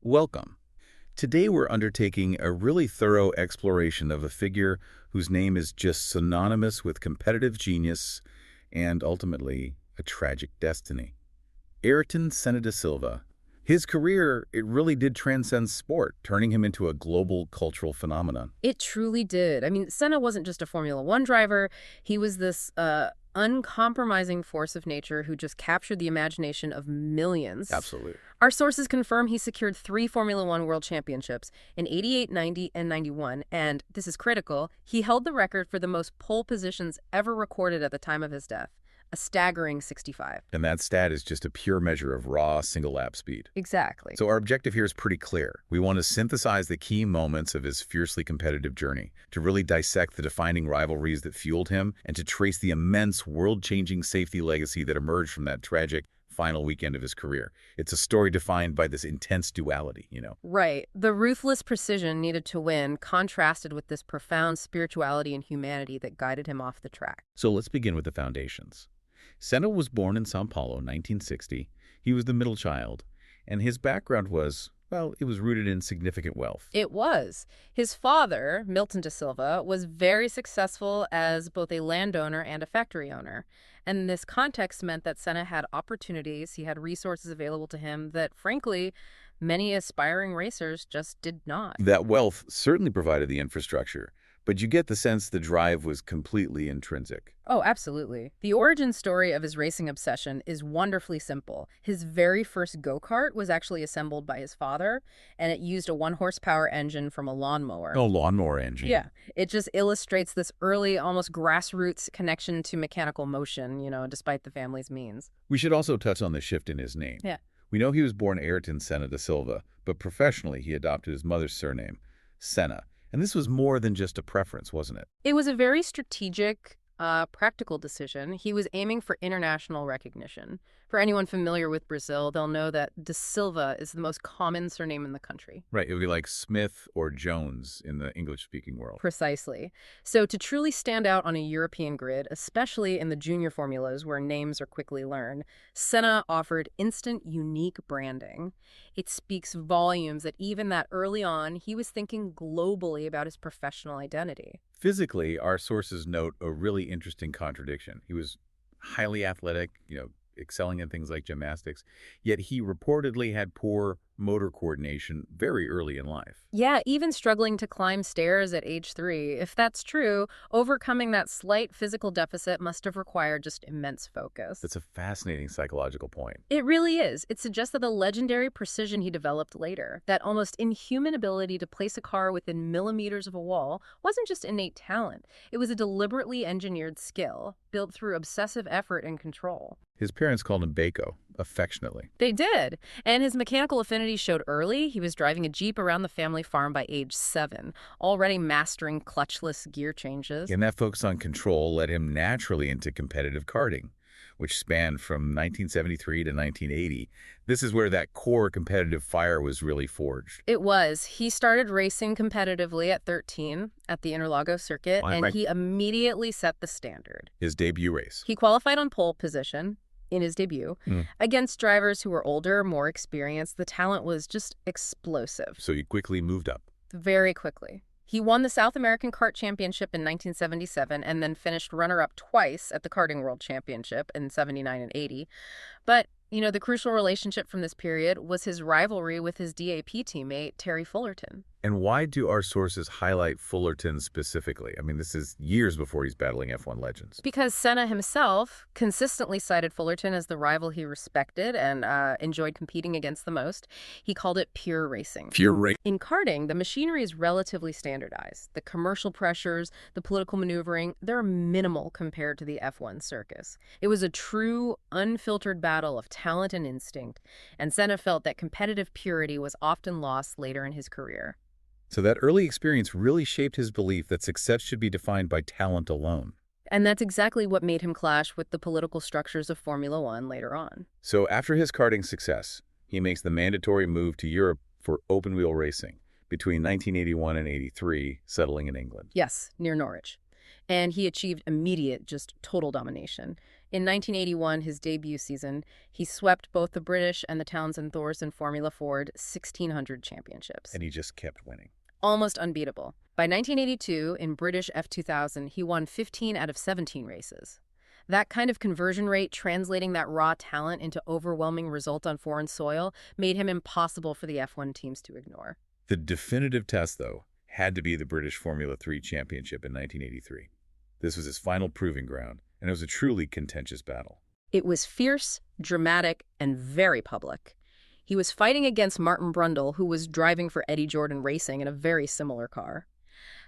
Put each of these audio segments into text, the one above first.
Welcome. Today we're undertaking a really thorough exploration of a figure whose name is just synonymous with competitive genius and ultimately a tragic destiny. Ayrton Senna da Silva. His career, it really did transcend sport, turning him into a global cultural phenomenon. It truly did. I mean, Senna wasn't just a Formula One driver. He was this uncompromising force of nature who just captured the imagination of millions. Absolutely. Our sources confirm he secured 3 Formula One world championships in 88, 90, and 91. And this is critical, he held the record for the most pole positions ever recorded at the time of his death. A staggering 65. And that stat is just a pure measure of raw single-lap speed. Exactly. So our objective here is pretty clear. We want to synthesize the key moments of his fiercely competitive journey, to really dissect the defining rivalries that fueled him, and to trace the immense world-changing safety legacy that emerged from that tragic final weekend of his career. It's a story defined by this intense duality. Right. The ruthless precision needed to win contrasted with this profound spirituality and humanity that guided him off the track. So let's begin with the foundations. Senna was born in Sao Paulo, 1960. He was the middle child, and his background was, well, it was rooted in significant wealth. It was. His father, Milton da Silva, was very successful as both a landowner and a factory owner. And this context meant that Senna had opportunities, he had resources available to him that, frankly, many aspiring racers just did not. That wealth certainly provided the infrastructure, but you get the sense the drive was completely intrinsic. Oh, absolutely. The origin story of his racing obsession is wonderfully simple. His very first go-kart was actually assembled by his father, and it used a 1 horsepower engine from a lawnmower. Oh, lawnmower engine. Yeah, it just illustrates this early, almost grassroots connection to mechanical motion, despite the family's means. We should also touch on the shift in his name. Yeah. We know he was born Ayrton Senna da Silva, but professionally he adopted his mother's surname, Senna. And this was more than just a preference, wasn't it? It was a very strategic, practical decision. He was aiming for international recognition. For anyone familiar with Brazil, they'll know that da Silva is the most common surname in the country. Right, it would be like Smith or Jones in the English-speaking world. Precisely. So to truly stand out on a European grid, especially in the junior formulas where names are quickly learned, Senna offered instant, unique branding. It speaks volumes that even that early on, he was thinking globally about his professional identity. Physically, our sources note a really interesting contradiction. He was highly athletic, excelling in things like gymnastics, yet he reportedly had poor motor coordination very early in life. Yeah, even struggling to climb stairs at age 3. If that's true, overcoming that slight physical deficit must have required just immense focus. That's a fascinating psychological point. It really is. It suggests that the legendary precision he developed later, that almost inhuman ability to place a car within millimeters of a wall, wasn't just innate talent. It was a deliberately engineered skill, built through obsessive effort and control. His parents called him Bako, affectionately. They did. And his mechanical affinity showed early. He was driving a Jeep around the family farm by age 7, already mastering clutchless gear changes. And that focus on control led him naturally into competitive karting, which spanned from 1973 to 1980. This is where that core competitive fire was really forged. It was. He started racing competitively at 13 at the Interlagos circuit, and he immediately set the standard. His debut race. He qualified on pole position in his debut. Against drivers who were older, more experienced. The talent was just explosive. So he quickly moved up. Very quickly. He won the South American Kart Championship in 1977 and then finished runner-up twice at the Karting World Championship in 79 and 80. But, the crucial relationship from this period was his rivalry with his DAP teammate, Terry Fullerton. And why do our sources highlight Fullerton specifically? I mean, this is years before he's battling F1 legends. Because Senna himself consistently cited Fullerton as the rival he respected and enjoyed competing against the most. He called it pure racing. Pure racing. In karting, the machinery is relatively standardized. The commercial pressures, the political maneuvering, they're minimal compared to the F1 circus. It was a true, unfiltered battle of talent and instinct, and Senna felt that competitive purity was often lost later in his career. So that early experience really shaped his belief that success should be defined by talent alone. And that's exactly what made him clash with the political structures of Formula One later on. So after his karting success, he makes the mandatory move to Europe for open-wheel racing between 1981 and 83, settling in England. Yes, near Norwich. And he achieved immediate, just total domination. In 1981, his debut season, he swept both the British and the Townsend Thorson Formula Ford 1600 championships. And he just kept winning. Almost unbeatable. By 1982, in British F2000, he won 15 out of 17 races. That kind of conversion rate, translating that raw talent into overwhelming result on foreign soil, made him impossible for the F1 teams to ignore. The definitive test, though, had to be the British Formula 3 Championship in 1983. This was his final proving ground, and it was a truly contentious battle. It was fierce, dramatic, and very public. He was fighting against Martin Brundle, who was driving for Eddie Jordan Racing in a very similar car.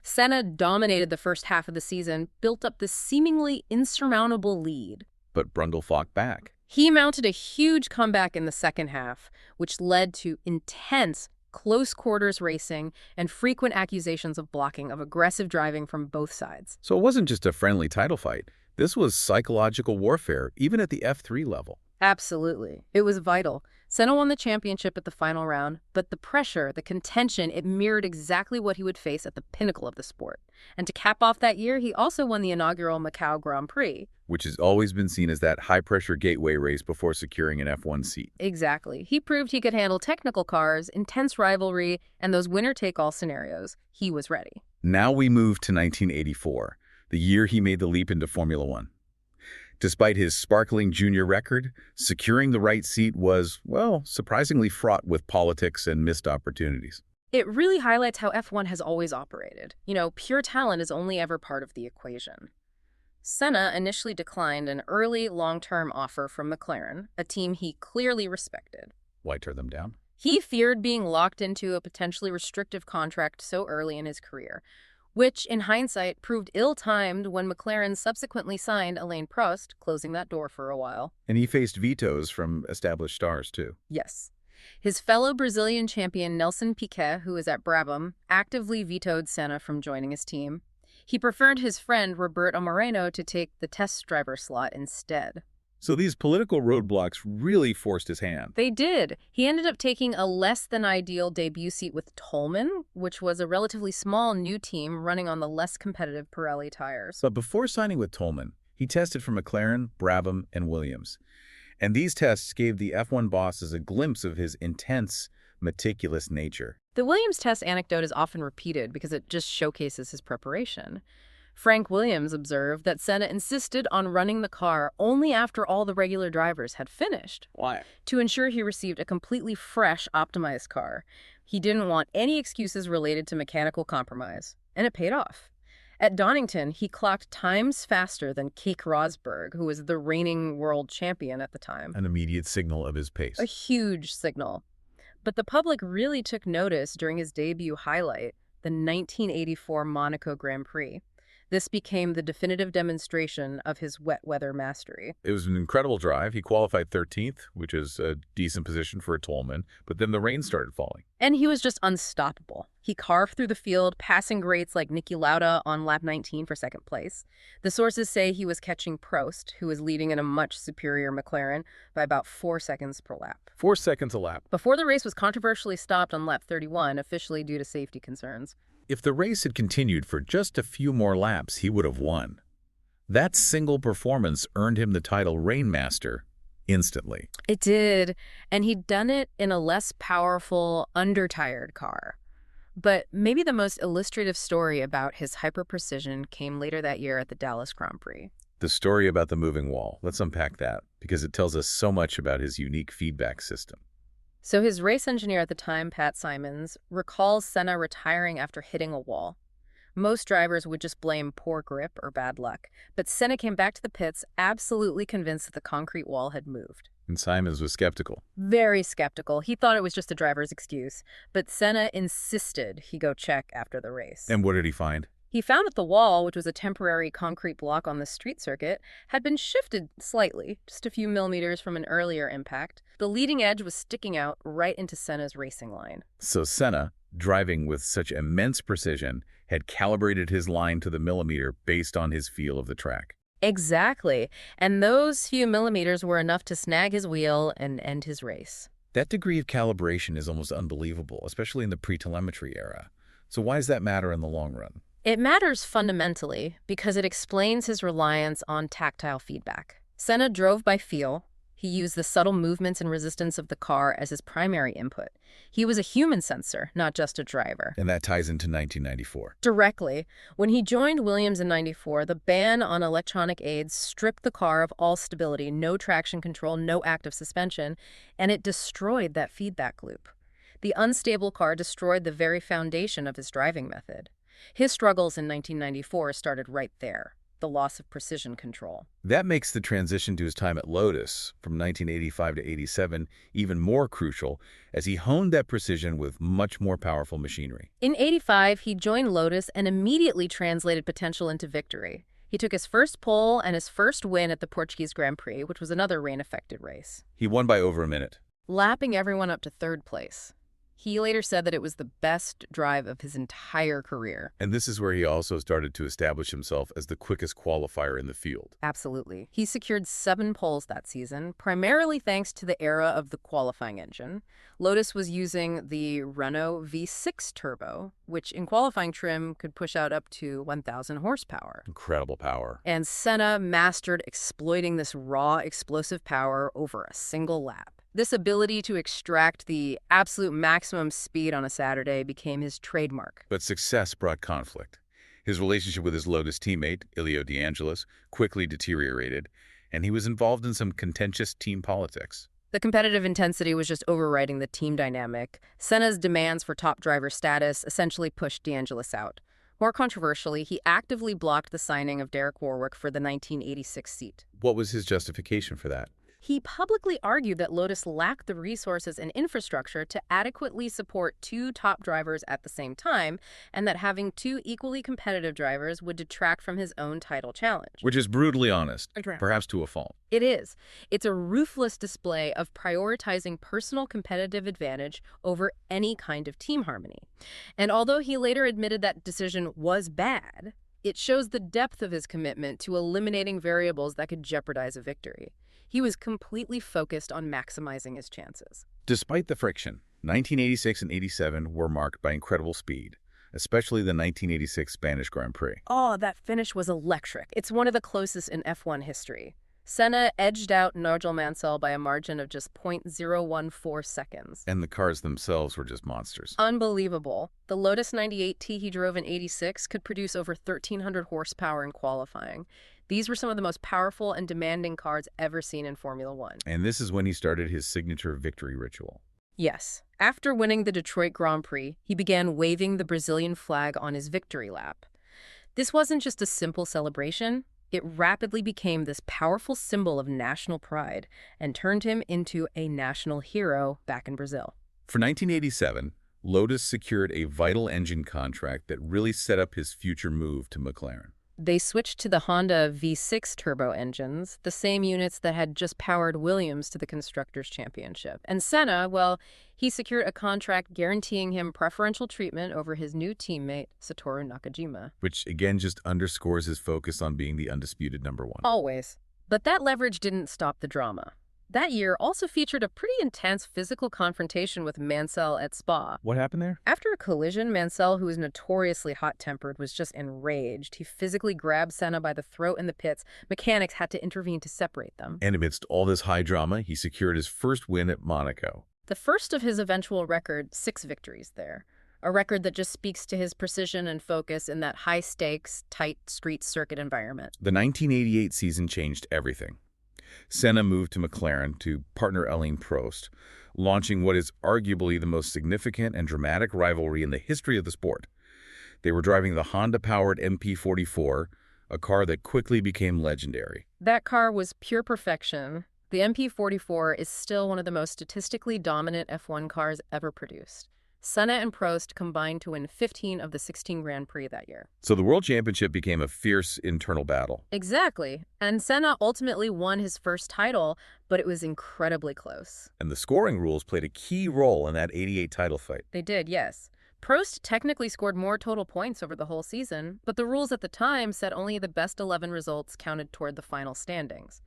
Senna dominated the first half of the season, built up this seemingly insurmountable lead. But Brundle fought back. He mounted a huge comeback in the second half, which led to intense, close-quarters racing and frequent accusations of blocking of aggressive driving from both sides. So it wasn't just a friendly title fight. This was psychological warfare, even at the F3 level. Absolutely. It was vital. Senna won the championship at the final round, but the pressure, the contention, it mirrored exactly what he would face at the pinnacle of the sport. And to cap off that year, he also won the inaugural Macau Grand Prix. Which has always been seen as that high-pressure gateway race before securing an F1 seat. Exactly. He proved he could handle technical cars, intense rivalry, and those winner-take-all scenarios. He was ready. Now we move to 1984, the year he made the leap into Formula One. Despite his sparkling junior record, securing the right seat was, well, surprisingly fraught with politics and missed opportunities. It really highlights how F1 has always operated. Pure talent is only ever part of the equation. Senna initially declined an early, long-term offer from McLaren, a team he clearly respected. Why turn them down? He feared being locked into a potentially restrictive contract so early in his career, which, in hindsight, proved ill-timed when McLaren subsequently signed Alain Prost, closing that door for a while. And he faced vetoes from established stars, too. Yes. His fellow Brazilian champion Nelson Piquet, who was at Brabham, actively vetoed Senna from joining his team. He preferred his friend Roberto Moreno to take the test driver slot instead. So these political roadblocks really forced his hand. They did. He ended up taking a less-than-ideal debut seat with Toleman, which was a relatively small new team running on the less competitive Pirelli tires. But before signing with Toleman, he tested for McLaren, Brabham, and Williams. And these tests gave the F1 bosses a glimpse of his intense, meticulous nature. The Williams test anecdote is often repeated because it just showcases his preparation. Frank Williams observed that Senna insisted on running the car only after all the regular drivers had finished. Why? To ensure he received a completely fresh, optimized car. He didn't want any excuses related to mechanical compromise. And it paid off. At Donington, he clocked times faster than Keke Rosberg, who was the reigning world champion at the time. An immediate signal of his pace. A huge signal. But the public really took notice during his debut highlight, the 1984 Monaco Grand Prix. This became the definitive demonstration of his wet weather mastery. It was an incredible drive. He qualified 13th, which is a decent position for a Toleman, but then the rain started falling. And he was just unstoppable. He carved through the field, passing greats like Niki Lauda on lap 19 for second place. The sources say he was catching Prost, who was leading in a much superior McLaren, by about 4 seconds per lap. 4 seconds a lap. Before the race was controversially stopped on lap 31, officially due to safety concerns. If the race had continued for just a few more laps, he would have won. That single performance earned him the title Rainmaster instantly. It did, and he'd done it in a less powerful, under-tired car. But maybe the most illustrative story about his hyper-precision came later that year at the Dallas Grand Prix. The story about the moving wall. Let's unpack that, because it tells us so much about his unique feedback system. So his race engineer at the time, Pat Simons, recalls Senna retiring after hitting a wall. Most drivers would just blame poor grip or bad luck, but Senna came back to the pits absolutely convinced that the concrete wall had moved. And Simons was skeptical. Very skeptical. He thought it was just a driver's excuse, but Senna insisted he go check after the race. And what did he find? He found that the wall, which was a temporary concrete block on the street circuit, had been shifted slightly, just a few millimeters from an earlier impact. The leading edge was sticking out right into Senna's racing line. So Senna, driving with such immense precision, had calibrated his line to the millimeter based on his feel of the track. Exactly. And those few millimeters were enough to snag his wheel and end his race. That degree of calibration is almost unbelievable, especially in the pre-telemetry era. So why does that matter in the long run? It matters fundamentally because it explains his reliance on tactile feedback. Senna drove by feel. He used the subtle movements and resistance of the car as his primary input. He was a human sensor, not just a driver. And that ties into 1994. Directly, when he joined Williams in '94, the ban on electronic aids stripped the car of all stability, no traction control, no active suspension, and it destroyed that feedback loop. The unstable car destroyed the very foundation of his driving method. His struggles in 1994 started right there, the loss of precision control. That makes the transition to his time at Lotus from 1985 to 87 even more crucial as he honed that precision with much more powerful machinery. In '85, he joined Lotus and immediately translated potential into victory. He took his first pole and his first win at the Portuguese Grand Prix, which was another rain-affected race, He won by over a minute. lapping everyone up to third place. He later said that it was the best drive of his entire career. And this is where he also started to establish himself as the quickest qualifier in the field. Absolutely. He secured 7 poles that season, primarily thanks to the era of the qualifying engine. Lotus was using the Renault V6 turbo, which in qualifying trim could push out up to 1,000 horsepower. Incredible power. And Senna mastered exploiting this raw, explosive power over a single lap. This ability to extract the absolute maximum speed on a Saturday became his trademark. But success brought conflict. His relationship with his Lotus teammate, Elio De Angelis, quickly deteriorated, and he was involved in some contentious team politics. The competitive intensity was just overriding the team dynamic. Senna's demands for top driver status essentially pushed De Angelis out. More controversially, he actively blocked the signing of Derek Warwick for the 1986 seat. What was his justification for that? He publicly argued that Lotus lacked the resources and infrastructure to adequately support 2 top drivers at the same time, and that having 2 equally competitive drivers would detract from his own title challenge. Which is brutally honest, perhaps to a fault. It is. It's a ruthless display of prioritizing personal competitive advantage over any kind of team harmony. And although he later admitted that decision was bad, it shows the depth of his commitment to eliminating variables that could jeopardize a victory. He was completely focused on maximizing his chances. Despite the friction, 1986 and 87 were marked by incredible speed, especially the 1986 Spanish Grand Prix. Oh, that finish was electric. It's one of the closest in F1 history. Senna edged out Nigel Mansell by a margin of just .014 seconds. And the cars themselves were just monsters. Unbelievable. The Lotus 98T he drove in '86 could produce over 1,300 horsepower in qualifying. These were some of the most powerful and demanding cars ever seen in Formula One. And this is when he started his signature victory ritual. Yes. After winning the Detroit Grand Prix, he began waving the Brazilian flag on his victory lap. This wasn't just a simple celebration. It rapidly became this powerful symbol of national pride and turned him into a national hero back in Brazil. For 1987, Lotus secured a vital engine contract that really set up his future move to McLaren. They switched to the Honda V6 turbo engines, the same units that had just powered Williams to the Constructors' Championship. And Senna, well, he secured a contract guaranteeing him preferential treatment over his new teammate, Satoru Nakajima. Which again just underscores his focus on being the undisputed #1. Always. But that leverage didn't stop the drama. That year also featured a pretty intense physical confrontation with Mansell at Spa. What happened there? After a collision, Mansell, who is notoriously hot-tempered, was just enraged. He physically grabbed Senna by the throat in the pits. Mechanics had to intervene to separate them. And amidst all this high drama, he secured his first win at Monaco. The first of his eventual record, 6 victories there. A record that just speaks to his precision and focus in that high-stakes, tight street circuit environment. The 1988 season changed everything. Senna moved to McLaren to partner Alain Prost, launching what is arguably the most significant and dramatic rivalry in the history of the sport. They were driving the Honda-powered MP44, a car that quickly became legendary. That car was pure perfection. The MP44 is still one of the most statistically dominant F1 cars ever produced. Senna and Prost combined to win 15 of the 16 Grand Prix that year. So the World Championship became a fierce internal battle. Exactly. And Senna ultimately won his first title, but it was incredibly close. And the scoring rules played a key role in that '88 title fight. They did, yes. Prost technically scored more total points over the whole season, but the rules at the time said only the best 11 results counted toward the final standings.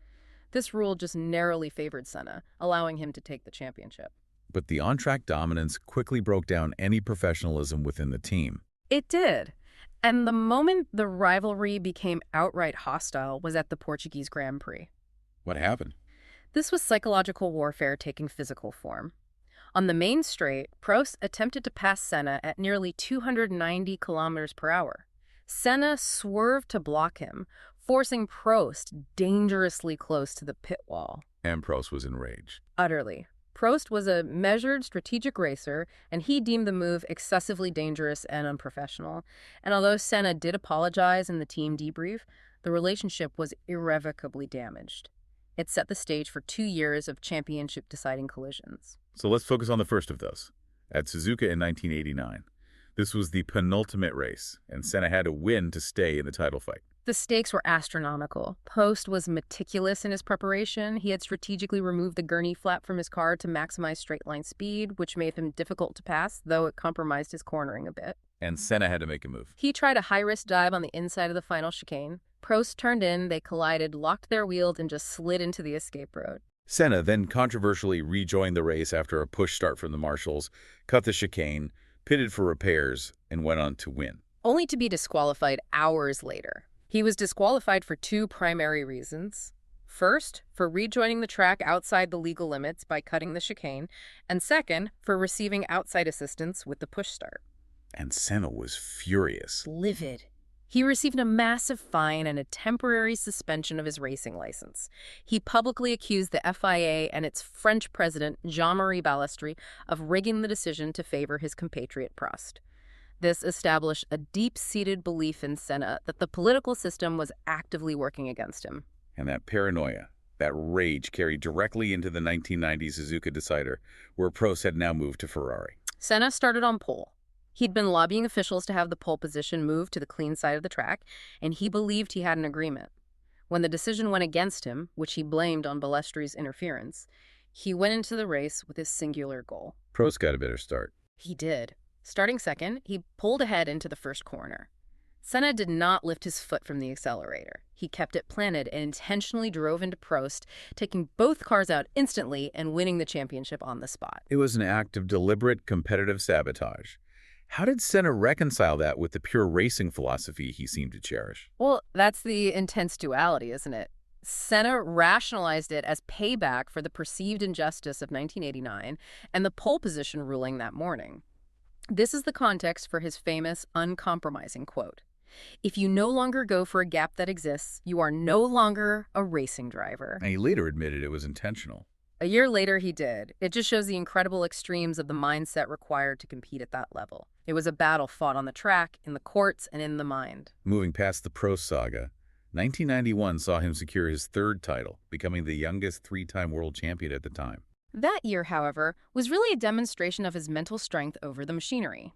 This rule just narrowly favored Senna, allowing him to take the championship. But the on-track dominance quickly broke down any professionalism within the team. It did. And the moment the rivalry became outright hostile was at the Portuguese Grand Prix. What happened? This was psychological warfare taking physical form. On the main straight, Prost attempted to pass Senna at nearly 290 kilometers per hour. Senna swerved to block him, forcing Prost dangerously close to the pit wall. And Prost was enraged. Utterly. Prost was a measured, strategic racer, and he deemed the move excessively dangerous and unprofessional. And although Senna did apologize in the team debrief, the relationship was irrevocably damaged. It set the stage for 2 years of championship-deciding collisions. So let's focus on the first of those. At Suzuka in 1989. This was the penultimate race, and Senna had to win to stay in the title fight. The stakes were astronomical. Prost was meticulous in his preparation. He had strategically removed the gurney flap from his car to maximize straight-line speed, which made him difficult to pass, though it compromised his cornering a bit. And Senna had to make a move. He tried a high-risk dive on the inside of the final chicane. Prost turned in, they collided, locked their wheels, and just slid into the escape road. Senna then controversially rejoined the race after a push start from the marshals, cut the chicane, pitted for repairs, and went on to win. Only to be disqualified hours later. He was disqualified for 2 primary reasons. First, for rejoining the track outside the legal limits by cutting the chicane, and second, for receiving outside assistance with the push start. And Senna was furious. Livid. He received a massive fine and a temporary suspension of his racing license. He publicly accused the FIA and its French president, Jean-Marie Balestri, of rigging the decision to favor his compatriot Prost. This established a deep-seated belief in Senna that the political system was actively working against him. And that paranoia, that rage carried directly into the 1990 Suzuka decider, where Prost had now moved to Ferrari. Senna started on pole. He'd been lobbying officials to have the pole position moved to the clean side of the track, and he believed he had an agreement. When the decision went against him, which he blamed on Balestri's interference, he went into the race with his singular goal. Prost got a better start. He did. Starting second, he pulled ahead into the first corner. Senna did not lift his foot from the accelerator. He kept it planted and intentionally drove into Prost, taking both cars out instantly and winning the championship on the spot. It was an act of deliberate competitive sabotage. How did Senna reconcile that with the pure racing philosophy he seemed to cherish? Well, that's the intense duality, isn't it? Senna rationalized it as payback for the perceived injustice of 1989 and the pole position ruling that morning. This is the context for his famous uncompromising quote. "If you no longer go for a gap that exists, you are no longer a racing driver." And he later admitted it was intentional. A year later, he did. It just shows the incredible extremes of the mindset required to compete at that level. It was a battle fought on the track, in the courts, and in the mind. Moving past the Prost saga, 1991 saw him secure his 3rd title, becoming the youngest 3-time world champion at the time. That year, however, was really a demonstration of his mental strength over the machinery.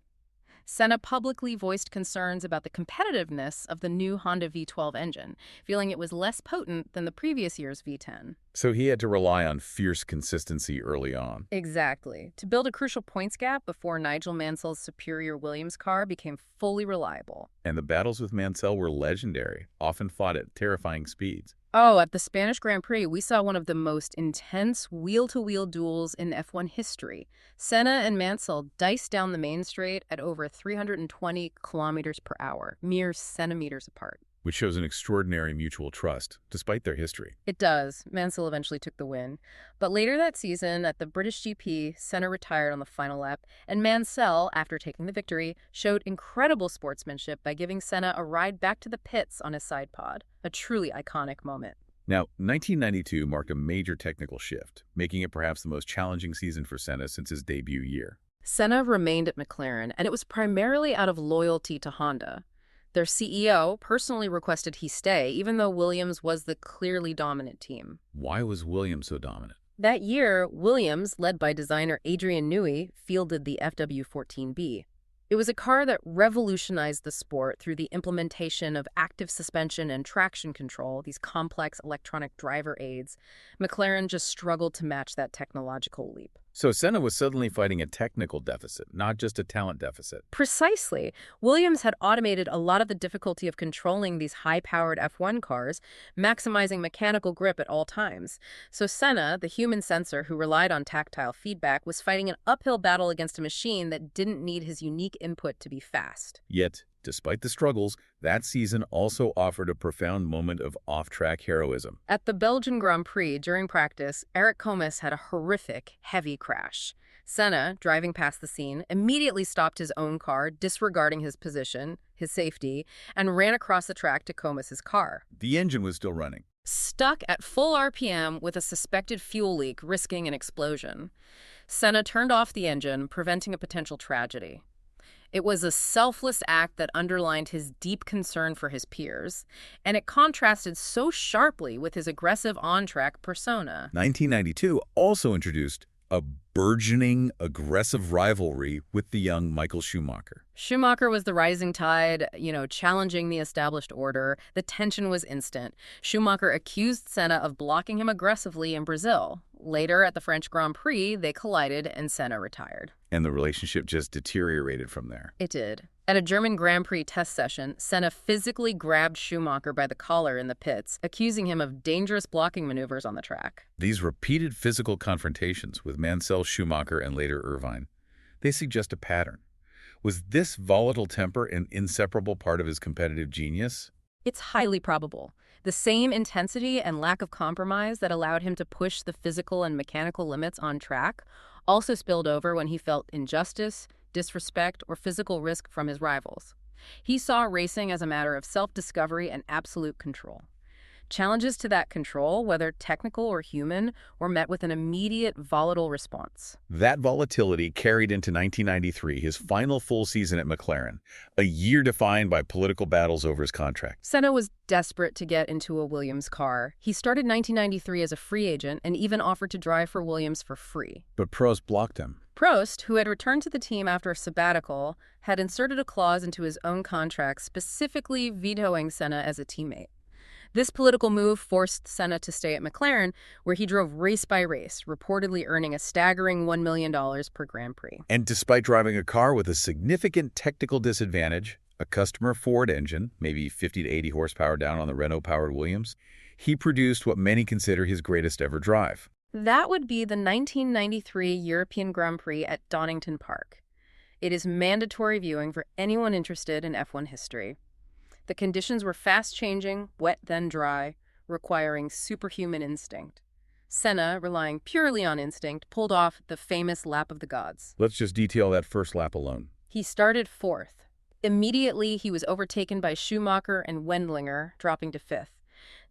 Senna publicly voiced concerns about the competitiveness of the new Honda V12 engine, feeling it was less potent than the previous year's V10. So he had to rely on fierce consistency early on. Exactly. To build a crucial points gap before Nigel Mansell's superior Williams car became fully reliable. And the battles with Mansell were legendary, often fought at terrifying speeds. Oh, at the Spanish Grand Prix, we saw one of the most intense wheel-to-wheel duels in F1 history. Senna and Mansell diced down the main straight at over 320 kilometers per hour, mere centimeters apart. Which shows an extraordinary mutual trust, despite their history. It does. Mansell eventually took the win. But later that season, at the British GP, Senna retired on the final lap, and Mansell, after taking the victory, showed incredible sportsmanship by giving Senna a ride back to the pits on his side pod. A truly iconic moment. Now, 1992 marked a major technical shift, making it perhaps the most challenging season for Senna since his debut year. Senna remained at McLaren, and it was primarily out of loyalty to Honda. Their CEO personally requested he stay, even though Williams was the clearly dominant team. Why was Williams so dominant? That year, Williams, led by designer Adrian Newey, fielded the FW14B. It was a car that revolutionized the sport through the implementation of active suspension and traction control, these complex electronic driver aids. McLaren just struggled to match that technological leap. So Senna was suddenly fighting a technical deficit, not just a talent deficit. Precisely. Williams had automated a lot of the difficulty of controlling these high-powered F1 cars, maximizing mechanical grip at all times. So Senna, the human sensor who relied on tactile feedback, was fighting an uphill battle against a machine that didn't need his unique input to be fast. Yet, Despite the struggles, that season also offered a profound moment of off-track heroism. At the Belgian Grand Prix, during practice, Eric Comas had a horrific, heavy crash. Senna, driving past the scene, immediately stopped his own car, disregarding his position, his safety, and ran across the track to Comas's car. The engine was still running. Stuck at full RPM with a suspected fuel leak risking an explosion, Senna turned off the engine, preventing a potential tragedy. It was a selfless act that underlined his deep concern for his peers, and it contrasted so sharply with his aggressive on-track persona. 1992 also introduced a burgeoning, aggressive rivalry with the young Michael Schumacher. Schumacher was the rising tide, challenging the established order. The tension was instant. Schumacher accused Senna of blocking him aggressively in Brazil. Later, at the French Grand Prix, they collided and Senna retired. And the relationship just deteriorated from there. It did. At a German Grand Prix test session, Senna physically grabbed Schumacher by the collar in the pits, accusing him of dangerous blocking maneuvers on the track. These repeated physical confrontations with Mansell, Schumacher, and later Irvine, they suggest a pattern. Was this volatile temper an inseparable part of his competitive genius? It's highly probable. The same intensity and lack of compromise that allowed him to push the physical and mechanical limits on track also spilled over when he felt injustice, disrespect, or physical risk from his rivals. He saw racing as a matter of self-discovery and absolute control. Challenges to that control, whether technical or human, were met with an immediate, volatile response. That volatility carried into 1993, his final full season at McLaren, a year defined by political battles over his contract. Senna was desperate to get into a Williams car. He started 1993 as a free agent and even offered to drive for Williams for free. But Prost blocked him. Prost, who had returned to the team after a sabbatical, had inserted a clause into his own contract specifically vetoing Senna as a teammate. This political move forced Senna to stay at McLaren, where he drove race by race, reportedly earning a staggering $1 million per Grand Prix. And despite driving a car with a significant technical disadvantage, a customer Ford engine, maybe 50 to 80 horsepower down on the Renault-powered Williams, he produced what many consider his greatest ever drive. That would be the 1993 European Grand Prix at Donington Park. It is mandatory viewing for anyone interested in F1 history. The conditions were fast-changing, wet then dry, requiring superhuman instinct. Senna, relying purely on instinct, pulled off the famous lap of the gods. Let's just detail that first lap alone. He started fourth. Immediately, he was overtaken by Schumacher and Wendlinger, dropping to fifth.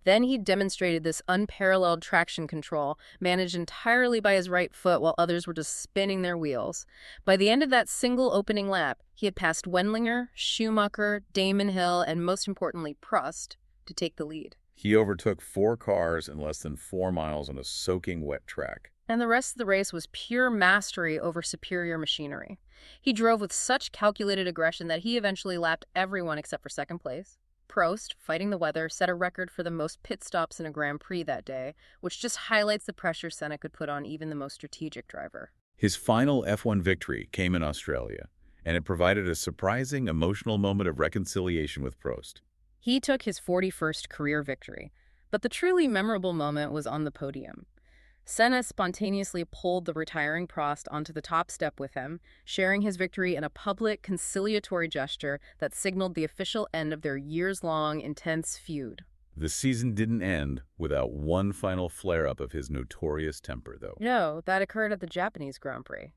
Then he demonstrated this unparalleled traction control, managed entirely by his right foot while others were just spinning their wheels. By the end of that single opening lap, he had passed Wendlinger, Schumacher, Damon Hill, and most importantly, Prost, to take the lead. He overtook 4 cars in less than 4 miles on a soaking wet track. And the rest of the race was pure mastery over superior machinery. He drove with such calculated aggression that he eventually lapped everyone except for second place. Prost, fighting the weather, set a record for the most pit stops in a Grand Prix that day, which just highlights the pressure Senna could put on even the most strategic driver. His final F1 victory came in Australia, and it provided a surprising, emotional moment of reconciliation with Prost. He took his 41st career victory, but the truly memorable moment was on the podium. Senna spontaneously pulled the retiring Prost onto the top step with him, sharing his victory in a public, conciliatory gesture that signaled the official end of their years-long, intense feud. The season didn't end without one final flare-up of his notorious temper, though. No, that occurred at the Japanese Grand Prix.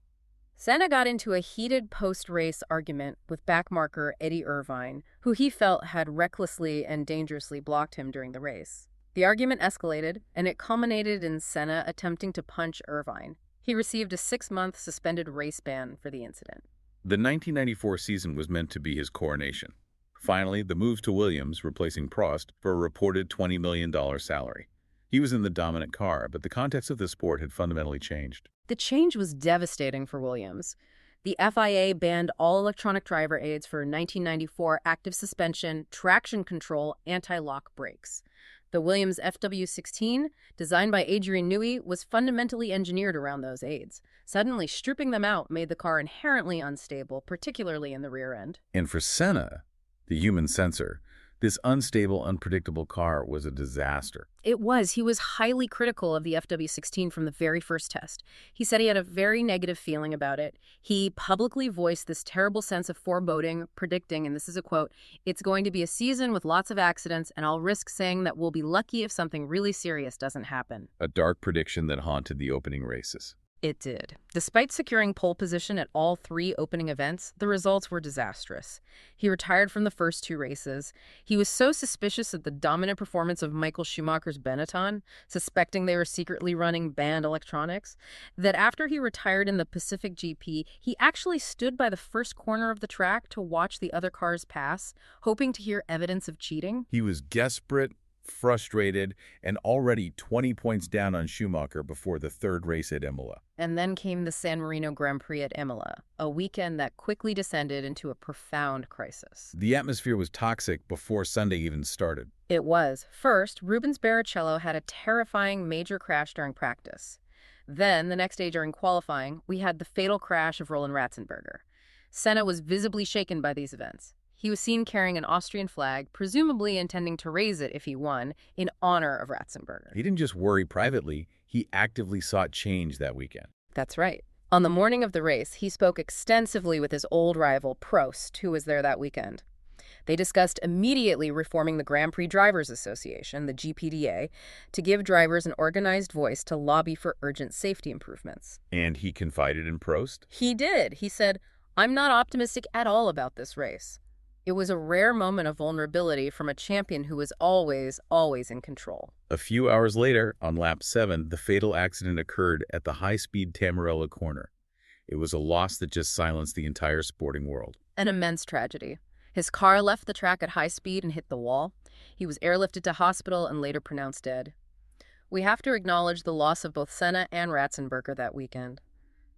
Senna got into a heated post-race argument with backmarker Eddie Irvine, who he felt had recklessly and dangerously blocked him during the race. The argument escalated, and it culminated in Senna attempting to punch Irvine. He received a 6-month suspended race ban for the incident. The 1994 season was meant to be his coronation. Finally, the move to Williams, replacing Prost, for a reported $20 million salary. He was in the dominant car, but the context of the sport had fundamentally changed. The change was devastating for Williams. The FIA banned all electronic driver aids for 1994 active suspension, traction control, anti-lock brakes. The Williams FW16, designed by Adrian Newey, was fundamentally engineered around those aids. Suddenly, stripping them out made the car inherently unstable, particularly in the rear end. And for Senna, the human sensor, This unstable, unpredictable car was a disaster. It was. He was highly critical of the FW16 from the very first test. He said he had a very negative feeling about it. He publicly voiced this terrible sense of foreboding, predicting, and this is a quote, "It's going to be a season with lots of accidents, and I'll risk saying that we'll be lucky if something really serious doesn't happen." A dark prediction that haunted the opening races. It did. Despite securing pole position at all three opening events, the results were disastrous. He retired from the first two races. He was so suspicious of the dominant performance of Michael Schumacher's Benetton, suspecting they were secretly running banned electronics, that after he retired in the Pacific GP, he actually stood by the first corner of the track to watch the other cars pass, hoping to hear evidence of cheating. He was desperate, frustrated, and already 20 points down on Schumacher before the third race at Imola. And then came the San Marino Grand Prix at Imola, a weekend that quickly descended into a profound crisis. The atmosphere was toxic before Sunday even started. It was. First, Rubens Barrichello had a terrifying major crash during practice. Then, the next day during qualifying, we had the fatal crash of Roland Ratzenberger. Senna was visibly shaken by these events. He was seen carrying an Austrian flag, presumably intending to raise it if he won, in honor of Ratzenberger. He didn't just worry privately, he actively sought change that weekend. That's right. On the morning of the race, he spoke extensively with his old rival, Prost, who was there that weekend. They discussed immediately reforming the Grand Prix Drivers Association, the GPDA, to give drivers an organized voice to lobby for urgent safety improvements. And he confided in Prost? He did. He said, "I'm not optimistic at all about this race." It was a rare moment of vulnerability from a champion who was always, always in control. A few hours later, on lap 7, the fatal accident occurred at the high-speed Tamarella corner. It was a loss that just silenced the entire sporting world. An immense tragedy. His car left the track at high speed and hit the wall. He was airlifted to hospital and later pronounced dead. We have to acknowledge the loss of both Senna and Ratzenberger that weekend.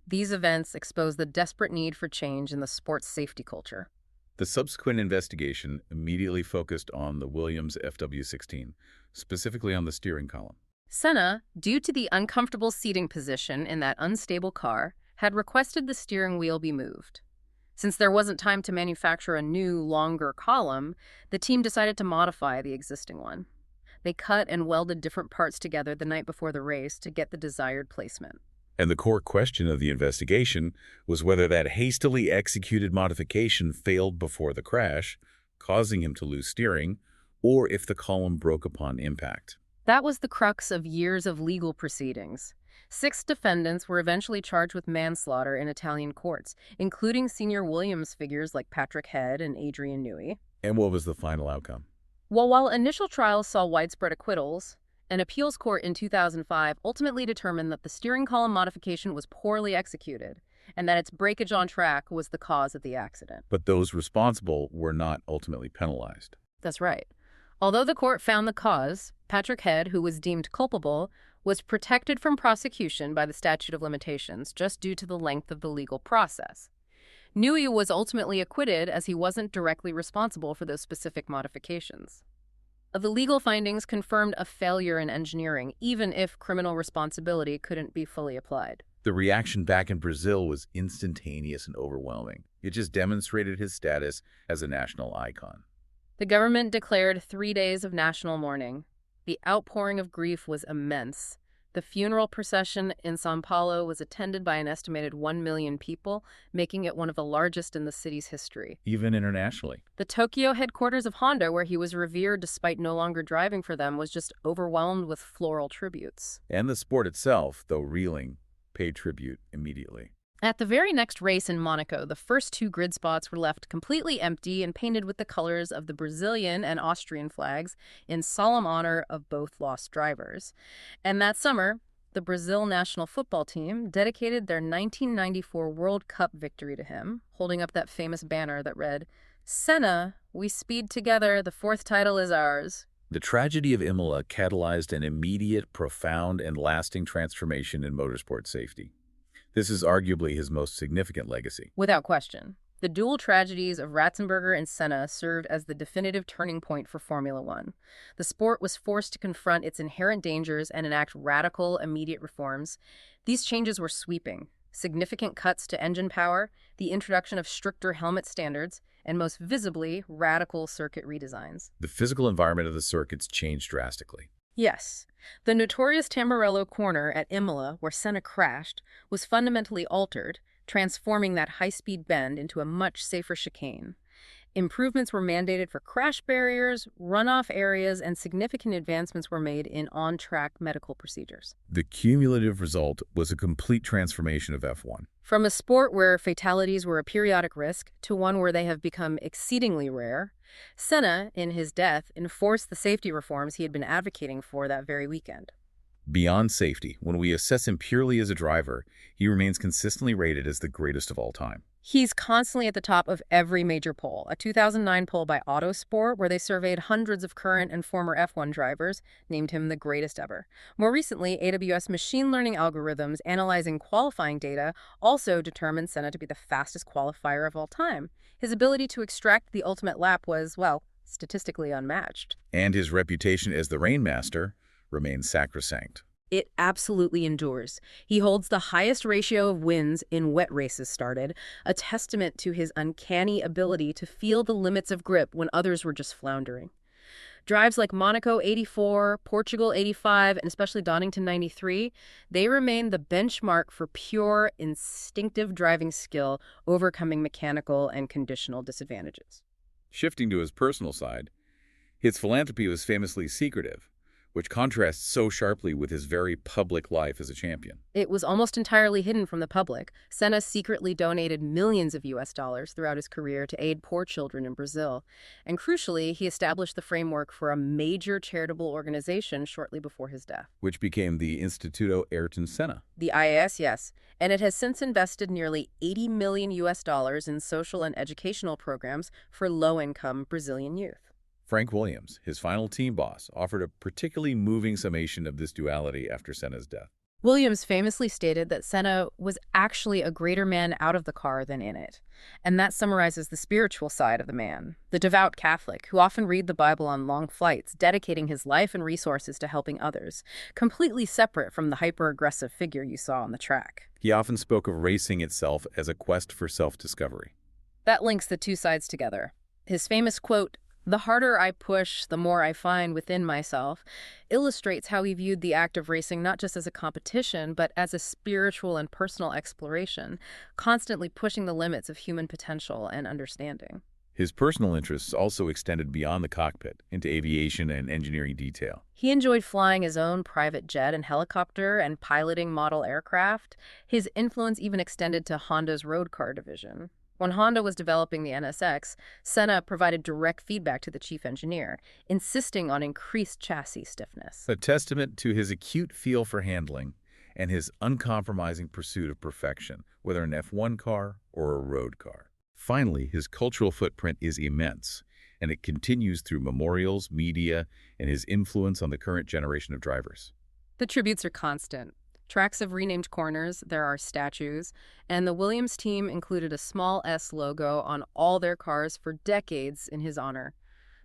These events expose the desperate need for change in the sports safety culture. The subsequent investigation immediately focused on the Williams FW16, specifically on the steering column. Senna, due to the uncomfortable seating position in that unstable car, had requested the steering wheel be moved. Since there wasn't time to manufacture a new, longer column, the team decided to modify the existing one. They cut and welded different parts together the night before the race to get the desired placement. And the core question of the investigation was whether that hastily executed modification failed before the crash, causing him to lose steering, or if the column broke upon impact. That was the crux of years of legal proceedings. 6 defendants were eventually charged with manslaughter in Italian courts, including senior Williams figures like Patrick Head and Adrian Newey. And what was the final outcome? Well, while initial trials saw widespread acquittals, an appeals court in 2005 ultimately determined that the steering column modification was poorly executed and that its breakage on track was the cause of the accident. But those responsible were not ultimately penalized. That's right. Although the court found the cause, Patrick Head, who was deemed culpable, was protected from prosecution by the statute of limitations just due to the length of the legal process. Newey was ultimately acquitted as he wasn't directly responsible for those specific modifications. The legal findings confirmed a failure in engineering, even if criminal responsibility couldn't be fully applied. The reaction back in Brazil was instantaneous and overwhelming. It just demonstrated his status as a national icon. The government declared 3 days of national mourning. The outpouring of grief was immense. The funeral procession in São Paulo was attended by an estimated 1 million people, making it one of the largest in the city's history. Even internationally. The Tokyo headquarters of Honda, where he was revered despite no longer driving for them, was just overwhelmed with floral tributes. And the sport itself, though reeling, paid tribute immediately. At the very next race in Monaco, the first 2 grid spots were left completely empty and painted with the colors of the Brazilian and Austrian flags in solemn honor of both lost drivers. And that summer, the Brazil national football team dedicated their 1994 World Cup victory to him, holding up that famous banner that read, "Senna, we speed together, the 4th title is ours." The tragedy of Imola catalyzed an immediate, profound, and lasting transformation in motorsport safety. This is arguably his most significant legacy. Without question. The dual tragedies of Ratzenberger and Senna served as the definitive turning point for Formula One. The sport was forced to confront its inherent dangers and enact radical, immediate reforms. These changes were sweeping, significant cuts to engine power, the introduction of stricter helmet standards, and most visibly, radical circuit redesigns. The physical environment of the circuits changed drastically. Yes, the notorious Tamburello corner at Imola, where Senna crashed, was fundamentally altered, transforming that high-speed bend into a much safer chicane. Improvements were mandated for crash barriers, runoff areas, and significant advancements were made in on-track medical procedures. The cumulative result was a complete transformation of F1. From a sport where fatalities were a periodic risk to one where they have become exceedingly rare, Senna, in his death, enforced the safety reforms he had been advocating for that very weekend. Beyond safety, when we assess him purely as a driver, he remains consistently rated as the greatest of all time. He's constantly at the top of every major poll. A 2009 poll by Autosport, where they surveyed hundreds of current and former F1 drivers, named him the greatest ever. More recently, AWS machine learning algorithms analyzing qualifying data also determined Senna to be the fastest qualifier of all time. His ability to extract the ultimate lap was, well, statistically unmatched. And his reputation as the Rainmaster remains sacrosanct. It absolutely endures. He holds the highest ratio of wins in wet races started, a testament to his uncanny ability to feel the limits of grip when others were just floundering. Drives like Monaco 84, Portugal 85, and especially Donington 93, they remain the benchmark for pure, instinctive driving skill, overcoming mechanical and conditional disadvantages. Shifting to his personal side, his philanthropy was famously secretive, which contrasts so sharply with his very public life as a champion. It was almost entirely hidden from the public. Senna secretly donated millions of US dollars throughout his career to aid poor children in Brazil. And crucially, he established the framework for a major charitable organization shortly before his death. Which became the Instituto Ayrton Senna. The IAS, yes. And it has since invested nearly 80 million US dollars in social and educational programs for low-income Brazilian youth. Frank Williams, his final team boss, offered a particularly moving summation of this duality after Senna's death. Williams famously stated that Senna was actually a greater man out of the car than in it. And that summarizes the spiritual side of the man, the devout Catholic who often read the Bible on long flights, dedicating his life and resources to helping others, completely separate from the hyper-aggressive figure you saw on the track. He often spoke of racing itself as a quest for self-discovery. That links the two sides together. His famous quote, "The harder I push, the more I find within myself," illustrates how he viewed the act of racing not just as a competition, but as a spiritual and personal exploration, constantly pushing the limits of human potential and understanding. His personal interests also extended beyond the cockpit into aviation and engineering detail. He enjoyed flying his own private jet and helicopter and piloting model aircraft. His influence even extended to Honda's road car division. When Honda was developing the NSX, Senna provided direct feedback to the chief engineer, insisting on increased chassis stiffness. A testament to his acute feel for handling and his uncompromising pursuit of perfection, whether an F1 car or a road car. Finally, his cultural footprint is immense, and it continues through memorials, media, and his influence on the current generation of drivers. The tributes are constant. Tracks have renamed corners, there are statues, and the Williams team included a small S logo on all their cars for decades in his honor.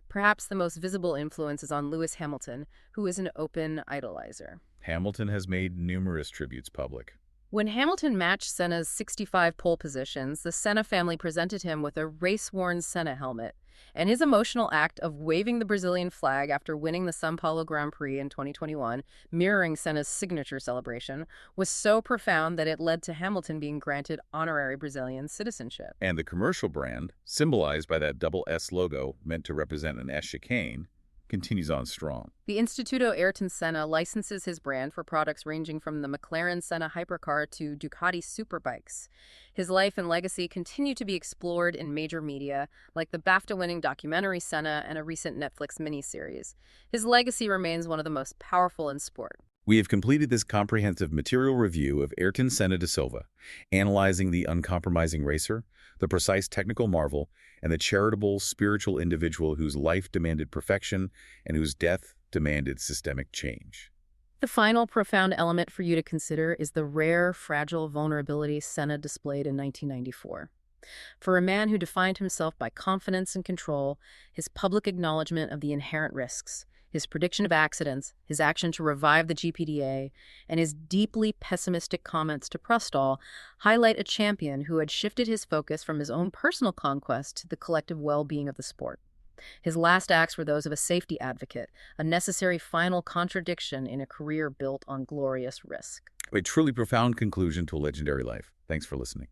Perhaps the most visible influence is on Lewis Hamilton, who is an open idolizer. Hamilton has made numerous tributes public. When Hamilton matched Senna's 65 pole positions, the Senna family presented him with a race-worn Senna helmet, and his emotional act of waving the Brazilian flag after winning the San Marino Grand Prix in 2021, mirroring Senna's signature celebration, was so profound that it led to Hamilton being granted honorary Brazilian citizenship. And the commercial brand, symbolized by that double S logo meant to represent an S chicane, continues on strong. The Instituto Ayrton Senna licenses his brand for products ranging from the McLaren Senna hypercar to Ducati superbikes. His life and legacy continue to be explored in major media, like the BAFTA-winning documentary Senna and a recent Netflix miniseries. His legacy remains one of the most powerful in sport. We have completed this comprehensive material review of Ayrton Senna da Silva, analyzing the uncompromising racer, the precise technical marvel, and the charitable, spiritual individual whose life demanded perfection and whose death demanded systemic change. The final profound element for you to consider is the rare, fragile vulnerability Senna displayed in 1994. For a man who defined himself by confidence and control, his public acknowledgement of the inherent risks, His prediction of accidents, his action to revive the GPDA, and his deeply pessimistic comments to Prost highlight a champion who had shifted his focus from his own personal conquest to the collective well-being of the sport. His last acts were those of a safety advocate, a necessary final contradiction in a career built on glorious risk. A truly profound conclusion to a legendary life. Thanks for listening.